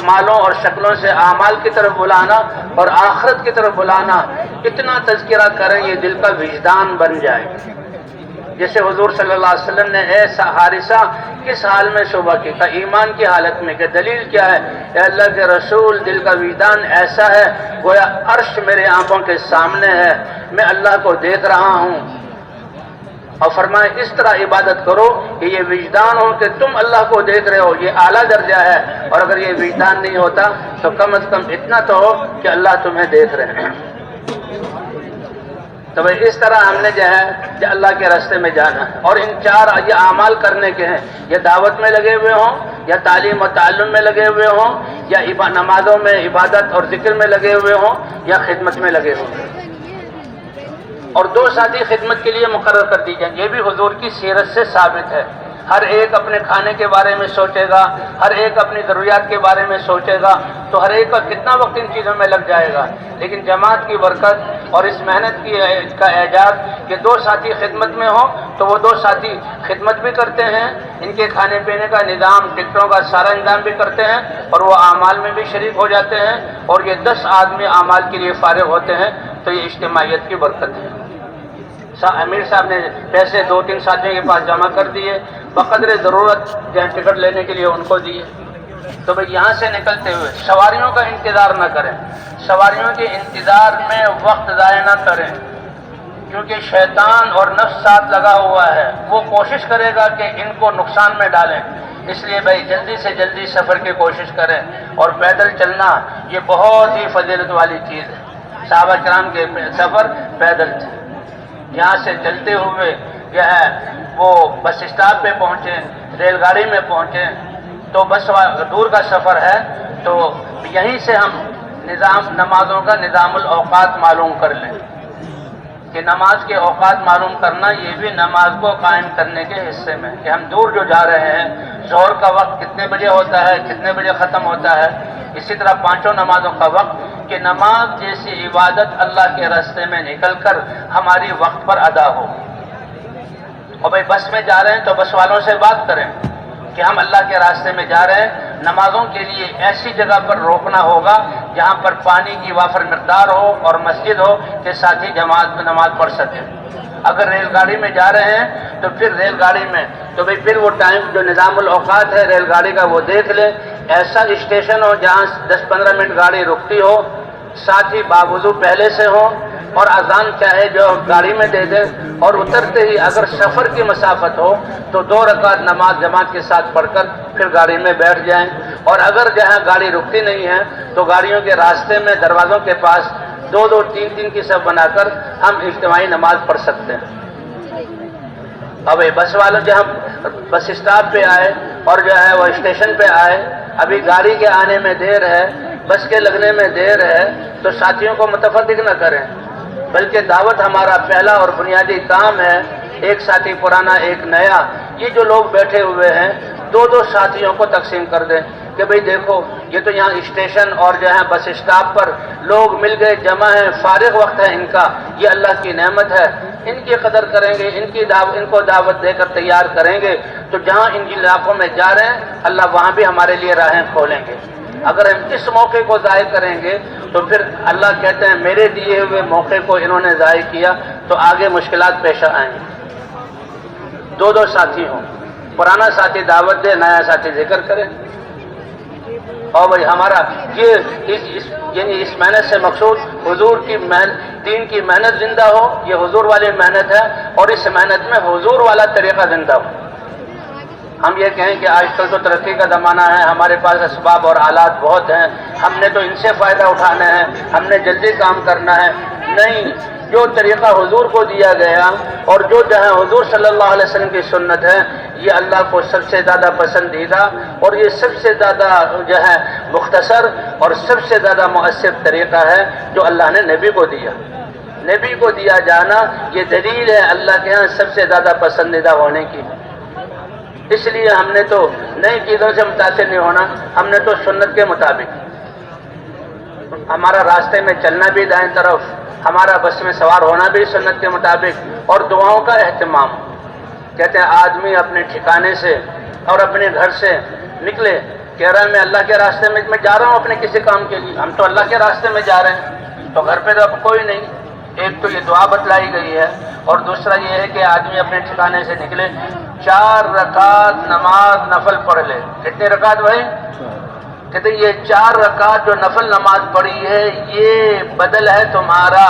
مالوں اور شکلوں سے اعمال کی طرف بلانا اور آخرت کی طرف بلانا. اتنا تذکرہ کریں یہ دل کا وجدان بن جائے. جیسے حضور صلی اللہ علیہ وسلم نے ایسا حارثہ کس حال میں صبح کی تھا؟ ایمان کی حالت میں. کہ دلیل کیا ہے؟ اے اللہ کے رسول، دل کا وجدان ایسا ہے گویا عرش میرے آنکھوں کے سامنے ہے، میں اللہ کو دیکھ رہا ہوں. اور فرمائے اس طرح عبادت کرو کہ یہ وجدان ہو کہ تم اللہ کو دیکھ رہے ہو. یہ اعلیٰ درجہ ہے. اور اگر یہ وجدان نہیں ہوتا تو کم از کم اتنا تو ہو کہ اللہ تمہیں دیکھ رہے ہیں. تو بھائی اس طرح ہم نے جو ہے کہ اللہ کے راستے میں جانا ہے. اور ان چار یہ اعمال کرنے کے ہیں، یہ دعوت میں لگے ہوئے ہوں یا تعلیم و تعلم میں لگے ہوئے ہوں یا نمازوں میں عبادت اور ذکر میں لگے ہوئے ہوں یا خدمت میں لگے ہوئے ہوں. اور 2 ساتھی خدمت کے لیے مقرر کر دی جائیں. یہ بھی حضور کی سیرت سے ثابت ہے. ہر ایک اپنے کھانے کے بارے میں سوچے گا، ہر ایک اپنی ضروریات کے بارے میں سوچے گا، تو ہر ایک کا کتنا وقت ان چیزوں میں لگ جائے گا. لیکن جماعت کی برکت اور اس محنت کا اعجاز کہ 2 ساتھی خدمت میں ہوں تو وہ 2 ساتھی خدمت بھی کرتے ہیں، ان کے کھانے پینے کا نظام، ٹکٹوں کا سارا انتظام بھی کرتے ہیں اور وہ اعمال میں بھی شریک ہو جاتے ہیں. اور یہ 10 آدمی اعمال کے لیے فارغ ہوتے ہیں. تو یہ اجتماعیت کی برکت ہے. امیر صاحب نے پیسے 2-3 ساتھیوں کے پاس جمع کر دیے، بقدر ضرورت جہاں ٹکٹ لینے کے لیے ان کو دیے. تو بھئی یہاں سے نکلتے ہوئے سواریوں کا انتظار نہ کریں. سواریوں کے انتظار میں وقت ضائع نہ کریں، کیونکہ شیطان اور نفس ساتھ لگا ہوا ہے. وہ کوشش کرے گا کہ ان کو نقصان میں ڈالیں. اس لیے بھائی جلدی سے جلدی سفر کی کوشش کریں. اور پیدل چلنا یہ بہت ہی فضیلت والی چیز ہے. صحابہ کرام کے سفر پیدل تھے. یہاں سے چلتے ہوئے جو ہے وہ بس اسٹاپ پہ پہنچے، ریل گاڑی میں پہنچے. تو بس دور کا سفر ہے تو یہیں سے ہم نمازوں کا نظام الاوقات معلوم کر لیں کہ نماز کے اوقات معلوم کرنا یہ بھی نماز کو قائم کرنے کے حصے میں. کہ ہم دور جو جا رہے ہیں، ظہر کا وقت کتنے بجے ہوتا ہے، کتنے بجے ختم ہوتا ہے. اسی طرح 5 نمازوں کا وقت، کہ نماز جیسی عبادت اللہ کے راستے میں نکل کر ہماری وقت پر ادا ہو. اور بھائی بس میں جا رہے ہیں تو بس والوں سے بات کریں کہ ہم اللہ کے راستے میں جا رہے ہیں. نمازوں کے لیے ایسی جگہ پر روکنا ہوگا جہاں پر پانی کی وافر مقدار ہو اور مسجد ہو کہ ساتھی جماعت میں نماز پڑھ سکیں. اگر ریل گاڑی میں جا رہے ہیں تو پھر ریل گاڑی میں تو بھئی پھر وہ ٹائم جو نظام الاوقات ہے ریل گاڑی کا وہ دیکھ لیں. ایسا اسٹیشن ہو جہاں 10-15 منٹ گاڑی رکتی ہو، ساتھی باوضو پہلے سے ہو اور اذان چاہے جو گاڑی میں دے دیں. اور اترتے ہی اگر سفر کی مسافت ہو تو 2 رکعت نماز جماعت کے ساتھ پڑھ کر پھر گاڑی میں بیٹھ جائیں. اور اگر جہاں گاڑی رکتی نہیں ہے تو گاڑیوں کے راستے میں دروازوں کے پاس 2-2 3-3 کی صف بنا کر ہم اجتماعی نماز پڑھ سکتے ہیں. اب بس والوں جہاں بس اسٹاپ پہ آئے اور جو ہے وہ اسٹیشن پہ آئے، ابھی گاڑی کے آنے میں دیر ہے، بس کے لگنے میں دیر ہے، تو ساتھیوں کو متفرق نہ کریں. بلکہ دعوت ہمارا پہلا اور بنیادی کام ہے. ایک ساتھی پرانا ایک نیا، یہ جو لوگ بیٹھے ہوئے ہیں 2-2 ساتھیوں کو تقسیم کر دیں کہ بھئی دیکھو یہ تو یہاں اسٹیشن اور جو ہے بس اسٹاپ پر لوگ مل گئے، جمع ہیں، فارغ وقت ہے ان کا، یہ اللہ کی نعمت ہے. ان کی قدر کریں گے، ان کو دعوت دے کر تیار کریں گے تو جہاں ان علاقوں میں جا رہے ہیں اللہ وہاں بھی ہمارے لیے راہیں کھولیں گے. اگر ہم اس موقع کو ضائع کریں گے تو پھر اللہ کہتے ہیں میرے دیے ہوئے موقع کو انہوں نے ضائع کیا تو آگے مشکلات پیش آئیں گی. 2-2 ساتھی ہوں، پرانا ساتھی دعوت دے، نیا ساتھی ذکر کرے. اور بھائی ہمارا یعنی اس محنت سے مقصود حضور کی دین کی محنت زندہ ہو. یہ حضور والی محنت ہے اور اس محنت میں حضور والا طریقہ زندہ ہو. ہم یہ کہیں کہ آج کل تو ترقی کا زمانہ ہے، ہمارے پاس اسباب اور آلات بہت ہیں، ہم نے تو ان سے فائدہ اٹھانا ہے، ہم نے جلدی کام کرنا ہے. نہیں، جو طریقہ حضور کو دیا گیا اور جو جہاں حضور صلی اللہ علیہ وسلم کی سنت ہے یہ اللہ کو سب سے زیادہ پسندیدہ اور یہ سب سے زیادہ جو ہے مختصر اور سب سے زیادہ مؤثر طریقہ ہے جو اللہ نے نبی کو دیا. نبی کو دیا جانا یہ دلیل ہے اللہ کے ہاں سب سے زیادہ پسندیدہ ہونے کی. اس لیے ہم نے تو نئی چیزوں سے متاثر نہیں ہونا، ہم نے تو سنت کے مطابق ہمارا راستے میں چلنا بھی دائیں طرف، ہمارا بس میں سوار ہونا بھی سنت کے مطابق، اور دعاؤں کا اہتمام. کہتے ہیں آدمی اپنے ٹھکانے سے اور اپنے گھر سے نکلے، کہہ رہا ہے میں اللہ کے راستے میں جا رہا ہوں اپنے کسی کام کے لیے، ہم تو اللہ کے راستے میں جا رہے ہیں، تو گھر پہ تو اب کوئی نہیں۔ ایک تو یہ دعا بتلائی گئی ہے، اور دوسرا یہ ہے کہ آدمی اپنے ٹھکانے سے نکلے 4 رکعت نماز نفل پڑھ لے۔ کتنے رکعت بھائی؟ کہتے ہیں یہ 4 رکعت جو نفل نماز پڑھی ہے یہ بدل ہے تمہارا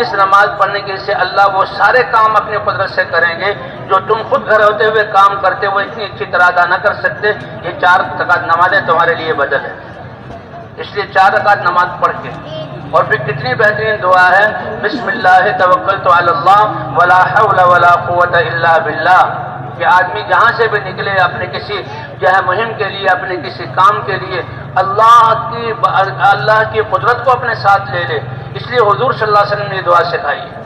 اس نماز پڑھنے کے، سے اللہ وہ سارے کام اپنی قدرت سے کریں گے جو تم خود گھر ہوتے ہوئے کام کرتے ہوئے اتنی اچھی طرح ادا نہ کر سکتے۔ یہ 4 رکعت نمازیں تمہارے لیے بدل ہے، اس لیے 4 رکعت نماز پڑھ کے، اور پھر کتنی بہترین دعا ہے، بسم اللہ توکلت علی اللہ ولا حول ولا قوت الا باللہ، کہ آدمی جہاں سے بھی نکلے اپنے کسی جو ہے مہم کے لیے، اپنے کسی کام کے لیے اللہ کی قدرت کو اپنے ساتھ لے لے۔ اس لیے حضور صلی اللہ علیہ وسلم نے دعا سکھائی ہے،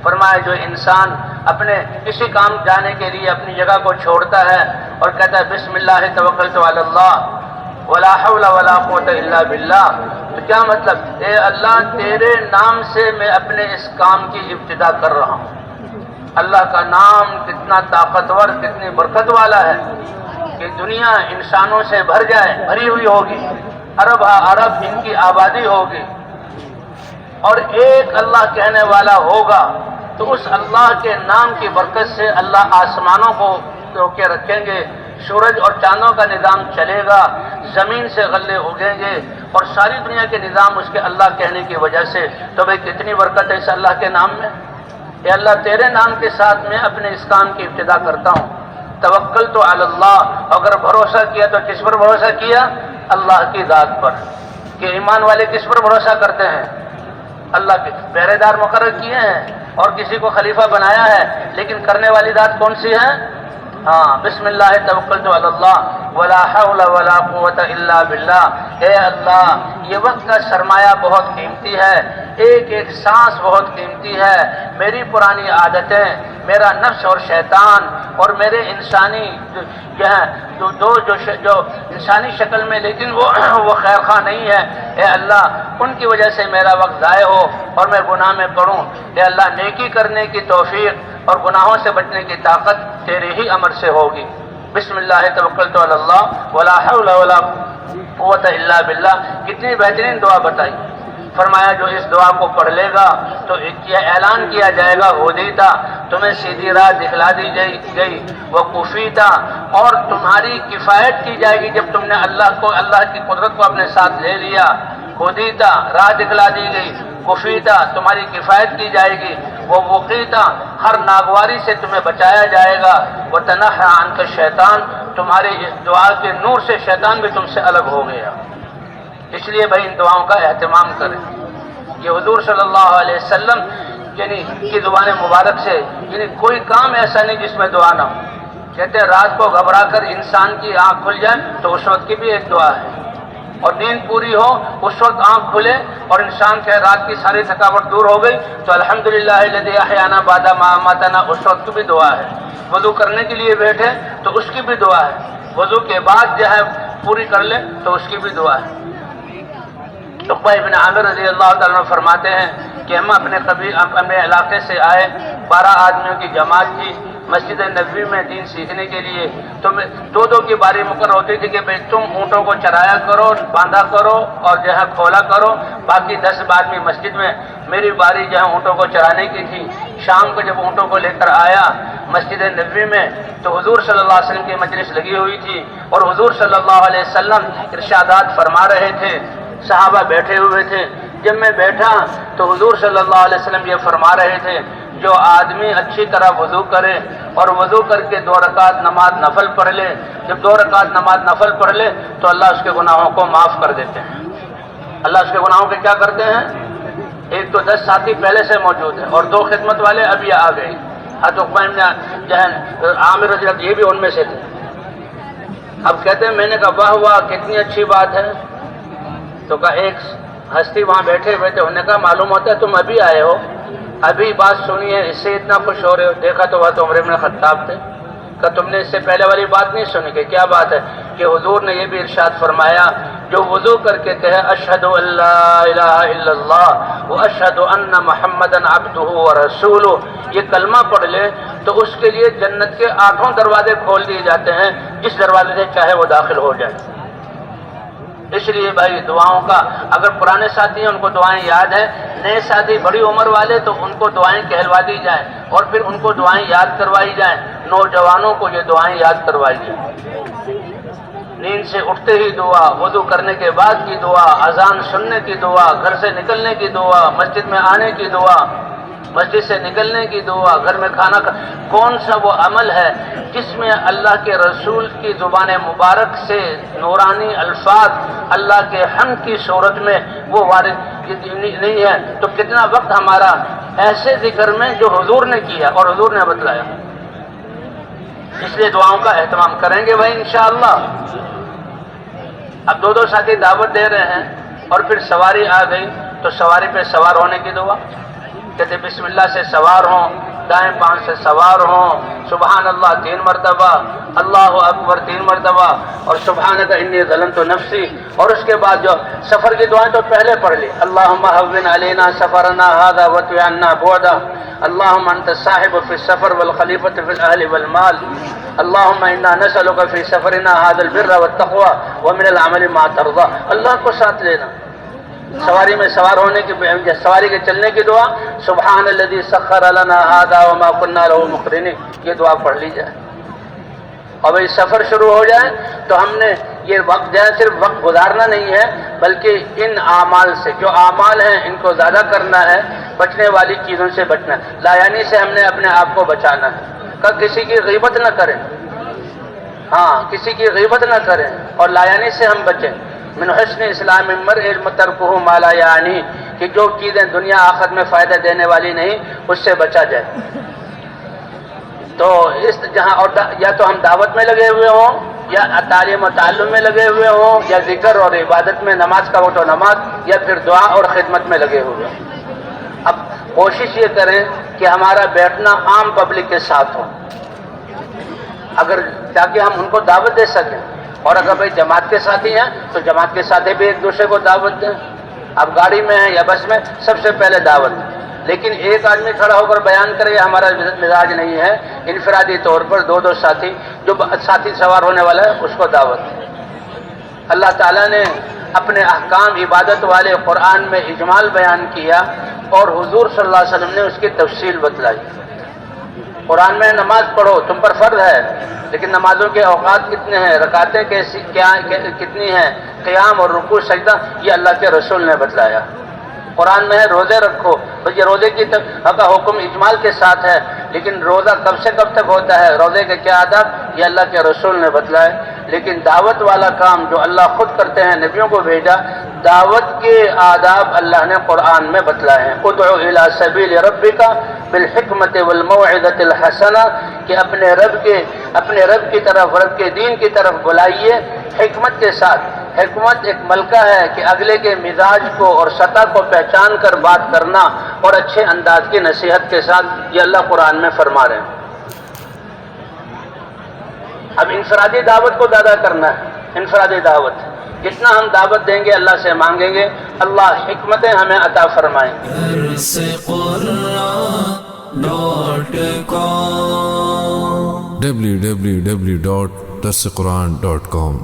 فرمایا جو انسان اپنے کسی کام جانے کے لیے اپنی جگہ کو چھوڑتا ہے اور کہتا ہے بسم اللہ توکلت علی اللہ ولا حول ولا قوت الا باللہ، تو کیا مطلب؟ اے اللہ تیرے نام سے میں اپنے اس کام کی ابتدا کر رہا ہوں۔ اللہ کا نام کتنا طاقتور، کتنی برکت والا ہے کہ دنیا انسانوں سے بھر جائے، بھری ہوئی ہوگی، ارب ارب ان کی آبادی ہوگی، اور ایک اللہ کہنے والا ہوگا، تو اس اللہ کے نام کی برکت سے اللہ آسمانوں کو روکے رکھیں گے، سورج اور چاندوں کا نظام چلے گا، زمین سے غلے اگیں گے، اور ساری دنیا کے نظام اس کے اللہ کہنے کی وجہ سے۔ تو بھئی کتنی برکت ہے اس اللہ کے نام میں۔ اے اللہ تیرے نام کے ساتھ میں اپنے اس کام کی ابتدا کرتا ہوں، توکلت علی اللہ، اگر بھروسہ کیا تو کس پر بھروسہ کیا؟ اللہ کی ذات پر، کہ ایمان والے کس پر بھروسہ کرتے ہیں؟ اللہ کے پہرے دار مقرر کیے ہیں اور کسی کو خلیفہ بنایا ہے، لیکن کرنے والی ذات کون سی ہے؟ ہاں، بسم اللہ توکلت علی اللہ ولا حول ولا قوت الا باللہ۔ اے اللہ یہ وقت کا سرمایہ بہت قیمتی ہے، ایک ایک سانس بہت قیمتی ہے، میری پرانی عادتیں، میرا نفس اور شیطان اور میرے انسانی جو انسانی شکل میں لیکن وہ خیر خواہ نہیں ہے، اے اللہ ان کی وجہ سے میرا وقت ضائع ہو اور میں گناہ میں پڑوں، اے اللہ نیکی کرنے کی توفیق اور گناہوں سے بچنے کی طاقت تیرے ہی امر سے ہوگی۔ بسم اللہ توکلت علی اللہ ولا حول ولا قوت الا باللہ، کتنی بہترین دعا بتائی۔ فرمایا جو اس دعا کو پڑھ لے گا تو یہ اعلان کیا جائے گا ہدیتا، تمہیں سیدھی راہ دکھلا دی گئی، وکفیتا، اور تمہاری کفایت کی جائے گی جب تم نے اللہ کی قدرت کو اپنے ساتھ لے لیا۔ ہدیتا راہ دکھلا دی گئی، کفیتا تمہاری کفایت کی جائے گی، وہ وقیتا ہر ناگواری سے تمہیں بچایا جائے گا، وتنحى عنک الشیطان، تمہاری اس دعا کے نور سے شیطان بھی تم سے الگ ہو گیا۔ اس لیے بھائی ان دعاؤں کا اہتمام کریں۔ یہ حضور صلی اللہ علیہ وسلم کی زبان مبارک سے کوئی کام ایسا نہیں جس میں دعا نہ ہو۔ کہتے ہیں رات کو گھبرا کر انسان کی آنکھ کھل جائے تو اس وقت کی بھی ایک دعا ہے، اور نیند پوری ہو اس وقت آنکھ کھلے اور انسان کہ رات کی ساری تھکاوٹ دور ہو گئی تو الحمدللہ الذی احیانا بعد ما اماتنا، اس وقت کی بھی دعا ہے۔ وضو کرنے کے لیے بیٹھے تو اس کی بھی دعا ہے، وضو کے بعد جو ہے پوری کر لے تو اس کی بھی دعا ہے۔ عقبہ ابن عامر رضی اللہ تعالیٰ عنہ فرماتے ہیں کہ ہم اپنے علاقے سے آئے، 12 آدمیوں کی جماعت تھی، مسجد نبوی میں دین سیکھنے کے لیے، تو دو کی باری مقرر ہوتی تھی کہ بھئی تم اونٹوں کو چرایا کرو، باندھا کرو اور جو ہے کھولا کرو، باقی 10 آدمی مسجد میں۔ میری باری جو ہے اونٹوں کو چرانے کی تھی۔ شام کو جب اونٹوں کو لے کر آیا مسجد نبوی میں تو حضور صلی اللہ علیہ وسلم کی مجلس لگی ہوئی تھی، اور حضور صلی اللہ علیہ وسلم ارشادات فرما رہے تھے، صحابہ بیٹھے ہوئے تھے۔ جب میں بیٹھا تو حضور صلی اللہ علیہ وسلم یہ فرما رہے تھے جو آدمی اچھی طرح وضو کرے اور وضو کر کے 2 رکعت نماز نفل پڑھ لے، جب 2 رکعت نماز نفل پڑھ لے تو اللہ اس کے گناہوں کو معاف کر دیتے ہیں۔ اللہ اس کے گناہوں کے کیا کرتے ہیں؟ ایک تو 10 ساتھی پہلے سے موجود ہیں اور 2 خدمت والے ابھی آ گئے، عقبہ ابن عامر رضی اللہ یہ بھی ان میں سے تھے۔ اب کہتے ہیں میں نے کہا واہ واہ کتنی اچھی بات ہے، تو کہا ایک ہستی وہاں بیٹھے ہوئے تھے، انہوں نے کہا معلوم ہوتا ہے تم ابھی آئے ہو، ابھی بات سنی ہے اس سے اتنا خوش ہو رہے ہو؟ دیکھا تو وہ تو عمر بن خطاب تھے۔ کہ تم نے اس سے پہلے والی بات نہیں سنی؟ کہ کیا بات ہے؟ کہ حضور نے یہ بھی ارشاد فرمایا جو وضو کر کے کہے اشہد ان لا الہ الا اللہ واشهد ان محمدا عبده ورسوله، یہ کلمہ پڑھ لے تو اس کے لیے جنت کے 8 دروازے کھول دیے جاتے ہیں، جس دروازے سے چاہے وہ داخل ہو جائے۔ اس لیے بھائی دعاؤں کا، اگر پرانے ساتھی ہیں ان کو دعائیں یاد ہیں، نئے ساتھی بڑی عمر والے تو ان کو دعائیں کہلوا دی جائیں اور پھر ان کو دعائیں یاد کروائی جائیں۔ نوجوانوں کو یہ دعائیں یاد کروائی جائیں۔ نیند سے اٹھتے ہی دعا، وضو کرنے کے بعد کی دعا، اذان سننے کی دعا، گھر سے نکلنے کی دعا، مسجد میں آنے کی دعا، مسجد سے نکلنے کی دعا، گھر میں کھانا کون سا وہ عمل ہے جس میں اللہ کے رسول کی زبان مبارک سے نورانی الفاظ اللہ کے حمد کی صورت میں وہ وارد نہیں ہے؟ تو کتنا وقت ہمارا ایسے ذکر میں جو حضور نے کیا اور حضور نے بتلایا۔ اس لیے دعاؤں کا اہتمام کریں گے بھائی انشاءاللہ۔ اب 2 ساتھی دعوت دے رہے ہیں اور پھر سواری آ گئی تو سواری پہ سوار ہونے کی دعا کہتے بسم اللہ سے سوار ہوں، دائیں پاؤں سے سوار ہوں، سبحان اللہ 3 مرتبہ، اللہ اکبر 3 مرتبہ، اور سبحانک انی ظلمت نفسی، اور اس کے بعد جو سفر کی دعائیں تو پہلے پڑھ لی، اللہم ہون علینا سفرنا ھذا واطوی عنا بعدہ، اللہم انت الصاحب فی السفر والخلیفۃ فی الاہل والمال، اللہم انا نسألک فی سفرنا ھذا البر والتقوی ومن العمل ما ترضى۔ اللہ کو ساتھ لینا۔ سواری میں سوار ہونے کی، سواری کے چلنے کی دعا سبحان الذی سخر لنا ھذا وما كنا له مقرنین، یہ دعا پڑھ لی جائے۔ اور بھائی سفر شروع ہو جائے تو ہم نے یہ وقت جو ہے صرف وقت گزارنا نہیں ہے، بلکہ ان اعمال سے، جو اعمال ہیں ان کو زیادہ کرنا ہے، بچنے والی چیزوں سے بچنا ہے، لایانی سے ہم نے اپنے آپ کو بچانا ہے۔ کسی کی غیبت نہ کریں، ہاں کسی کی غیبت نہ کریں اور لایانی سے ہم بچیں۔ من حسن اسلام المرء ترکہ ما لا یعنی، کہ جو چیزیں دنیا آخرت میں فائدہ دینے والی نہیں اس سے بچا جائے۔ تو اس جہاں اور یا تو ہم دعوت میں لگے ہوئے ہوں، یا تعلیم و تعلم میں لگے ہوئے ہوں، یا ذکر اور عبادت میں، نماز کا وقت و نماز، یا پھر دعا اور خدمت میں لگے ہوئے ہوں۔ اب کوشش یہ کریں کہ ہمارا بیٹھنا عام پبلک کے ساتھ ہو، اگر تاکہ ہم ان کو دعوت دے سکیں، اور اگر بھائی جماعت کے ساتھی ہیں تو جماعت کے ساتھی بھی ایک دوسرے کو دعوت دیں۔ اب گاڑی میں ہیں یا بس میں، سب سے پہلے دعوت، لیکن ایک آدمی کھڑا ہو کر بیان کرے یہ ہمارا مزاج نہیں ہے، انفرادی طور پر 2 ساتھی، جو ساتھی سوار ہونے والا ہے اس کو دعوت۔ اللہ تعالیٰ نے اپنے احکام عبادت والے قرآن میں اجمال بیان کیا اور حضور صلی اللہ علیہ وسلم نے اس کی تفصیل بتلائی۔ قرآن میں نماز پڑھو، تم پر فرض ہے، لیکن نمازوں کے اوقات کتنے ہیں، رکعتیں کتنی ہیں، قیام اور رکوع سجدہ، یہ اللہ کے رسول نے بتلایا۔ قرآن میں ہے روزے رکھو، تو یہ روزے کی کا حکم اجمال کے ساتھ ہے، لیکن روزہ کب سے کب تک ہوتا ہے، روزے کے کیا آداب، یہ اللہ کے رسول نے بتلائے۔ لیکن دعوت والا کام جو اللہ خود کرتے ہیں، نبیوں کو بھیجا، دعوت کے آداب اللہ نے قرآن میں بتلائے ہیں۔ ادعو الی سبیل ربک بالحکمت والموعظۃ الحسنہ، کہ اپنے رب کی طرف، رب کے دین کی طرف بلائیے حکمت کے ساتھ۔ حکمت ایک ملکہ ہے کہ اگلے کے مزاج کو اور سطح کو پہچان کر بات کرنا اور اچھے انداز کی نصیحت کے ساتھ، یہ اللہ قرآن میں فرما رہے ہیں۔ اب انفرادی دعوت کو زیادہ کرنا ہے، انفرادی دعوت جتنا ہم دعوت دیں گے اللہ سے مانگیں گے، اللہ حکمتیں ہمیں عطا فرمائیں گے۔ www.darsequran.com